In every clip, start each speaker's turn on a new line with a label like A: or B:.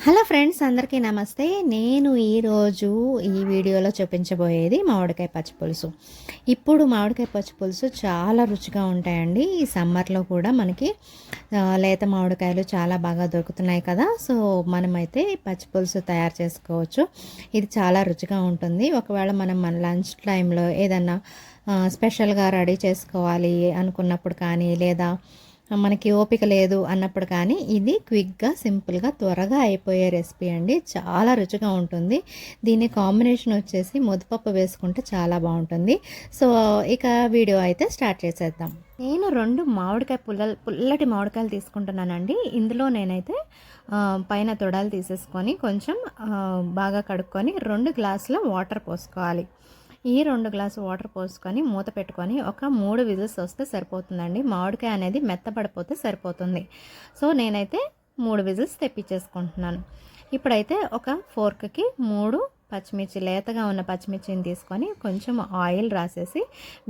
A: Hello friends, అందరికీ నమస్తే. నేను ఈరోజు ఈ వీడియోలో చూపించబోయేది మామిడికాయ పచ్చిపులుసు. ఇప్పుడు మామిడికాయ పచ్చిపులుసు చాలా రుచిగా ఉంటాయండి. ఈ సమ్మర్లో కూడా మనకి లేత మామిడికాయలు చాలా బాగా దొరుకుతున్నాయి కదా. సో మనమైతే పచ్చిపులుసు తయారు చేసుకోవచ్చు. ఇది చాలా రుచిగా ఉంటుంది. ఒకవేళ మనం మన లంచ్ టైంలో ఏదన్నా స్పెషల్గా రెడీ చేసుకోవాలి అనుకున్నప్పుడు కానీ, లేదా మనకి ఓపిక లేదు అన్నప్పుడు కానీ ఇది క్విక్గా, సింపుల్గా, త్వరగా అయిపోయే రెసిపీ అండి. చాలా రుచిగా ఉంటుంది. దీని కాంబినేషన్ వచ్చేసి ముద్దపప్పు వేసుకుంటే చాలా బాగుంటుంది. సో ఇక వీడియో అయితే స్టార్ట్ చేసేద్దాం. నేను 2 మామిడికాయ పుల్లటి మామిడికాయలు తీసుకుంటున్నానండి. ఇందులో నేనైతే పైన తొడాలు తీసేసుకొని కొంచెం బాగా కడుక్కొని 2 గ్లాసుల వాటర్ పోసుకోవాలి. ఈ 2 గ్లాసు వాటర్ పోసుకొని మూత పెట్టుకొని ఒక 3 విజిల్స్ వస్తే సరిపోతుందండి. మామిడికాయ అనేది మెత్తపడిపోతే సరిపోతుంది. సో నేనైతే 3 విజిల్స్ తెప్పించేసుకుంటున్నాను. ఇప్పుడైతే ఒక ఫోర్క్కి 3 పచ్చిమిర్చి, లేతగా ఉన్న పచ్చిమిర్చిని తీసుకొని కొంచెం ఆయిల్ రాసేసి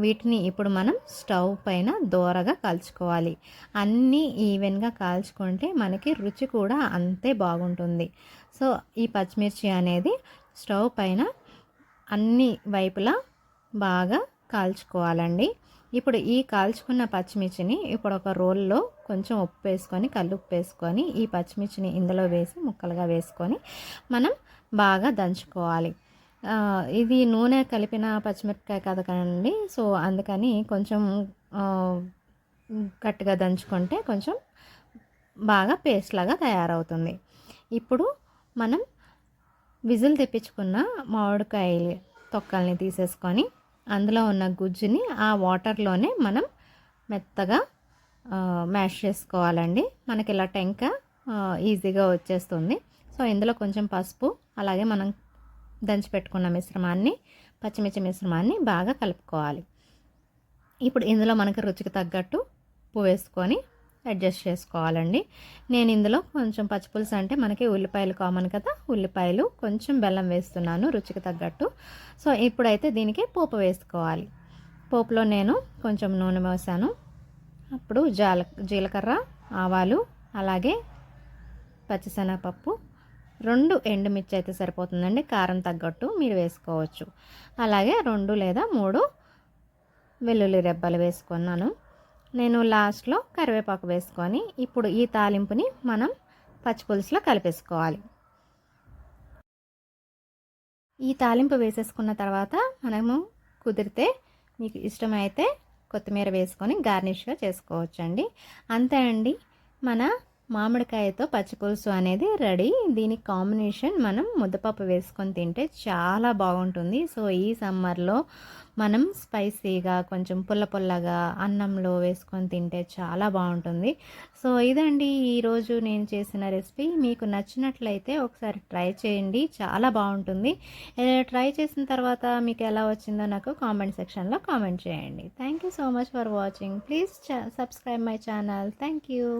A: వీటిని ఇప్పుడు మనం స్టవ్ పైన దోరగా కాల్చుకోవాలి. అన్నీ ఈవెన్గా కాల్చుకుంటే మనకి రుచి కూడా అంతే బాగుంటుంది. సో ఈ పచ్చిమిర్చి అనేది స్టవ్ పైన అన్ని వైపులా బాగా కాల్చుకోవాలండి. ఇప్పుడు ఈ కాల్చుకున్న పచ్చిమిర్చిని ఇప్పుడు ఒక రోల్లో కొంచెం ఉప్పు వేసుకొని, కల్లుప్పు వేసుకొని ఈ పచ్చిమిర్చిని ఇందులో వేసి ముక్కలుగా వేసుకొని మనం బాగా దంచుకోవాలి. ఇది నూనె కలిపిన పచ్చిమిరపకాయ కదా కదండి. సో అందుకని కొంచెం గట్టిగా దంచుకుంటే కొంచెం బాగా పేస్ట్ లాగా తయారవుతుంది. ఇప్పుడు మనం విజిల్ తెప్పించుకున్న మామిడికాయ తొక్కల్ని తీసేసుకొని అందులో ఉన్న గుజ్జుని ఆ వాటర్లోనే మనం మెత్తగా మ్యాష్ చేసుకోవాలండి. మనకి ఇలా టెంక ఈజీగా వచ్చేస్తుంది. సో ఇందులో కొంచెం పసుపు, అలాగే మనం దంచి పెట్టుకున్న మిశ్రమాన్ని, పచ్చిమిర్చి మిశ్రమాన్ని బాగా కలుపుకోవాలి. ఇప్పుడు ఇందులో మనకి రుచికి తగ్గట్టు ఉప్పు వేసుకొని అడ్జస్ట్ చేసుకోవాలండి. నేను ఇందులో కొంచెం పచ్చిపులుసు అంటే మనకి ఉల్లిపాయలు కామన్ కదా, ఉల్లిపాయలు కొంచెం బెల్లం వేస్తున్నాను రుచికి తగ్గట్టు. సో ఇప్పుడైతే దీనికి పోపు వేసుకోవాలి. పోపులో నేను కొంచెం నూనె వేసాను. అప్పుడు జీలకర్ర, ఆవాలు, అలాగే పచ్చిశనగపప్పు, 2 ఎండుమిర్చి అయితే సరిపోతుందండి. కారం తగ్గట్టు మీరు వేసుకోవచ్చు. అలాగే 2 లేదా 3 వెల్లుల్లి రెబ్బలు వేసుకున్నాను. నేను లాస్ట్లో కరివేపాకు వేసుకొని ఇప్పుడు ఈ తాలింపుని మనం పచ్చిపులుసులో కలిపేసుకోవాలి. ఈ తాలింపు వేసేసుకున్న తర్వాత మనము కుదిరితే మీకు ఇష్టమైతే కొత్తిమీర వేసుకొని గార్నిష్గా చేసుకోవచ్చండి. అంతే అండి, మన మామిడికాయతో పచ్చిపులుసు అనేది రెడీ. దీనికి కాంబినేషన్ మనం ముద్దపప్పు వేసుకొని తింటే చాలా బాగుంటుంది. సో ఈ సమ్మర్లో మనం స్పైసీగా కొంచెం పుల్లగా అన్నంలో వేసుకొని తింటే చాలా బాగుంటుంది. సో ఇదండి ఈరోజు నేను చేసిన రెసిపీ. మీకు నచ్చినట్లయితే ఒకసారి ట్రై చేయండి, చాలా బాగుంటుంది. ట్రై చేసిన తర్వాత మీకు ఎలా వచ్చిందో నాకు కామెంట్ సెక్షన్లో కామెంట్ చేయండి. Thank you so much for watching. Please subscribe my channel. Thank you.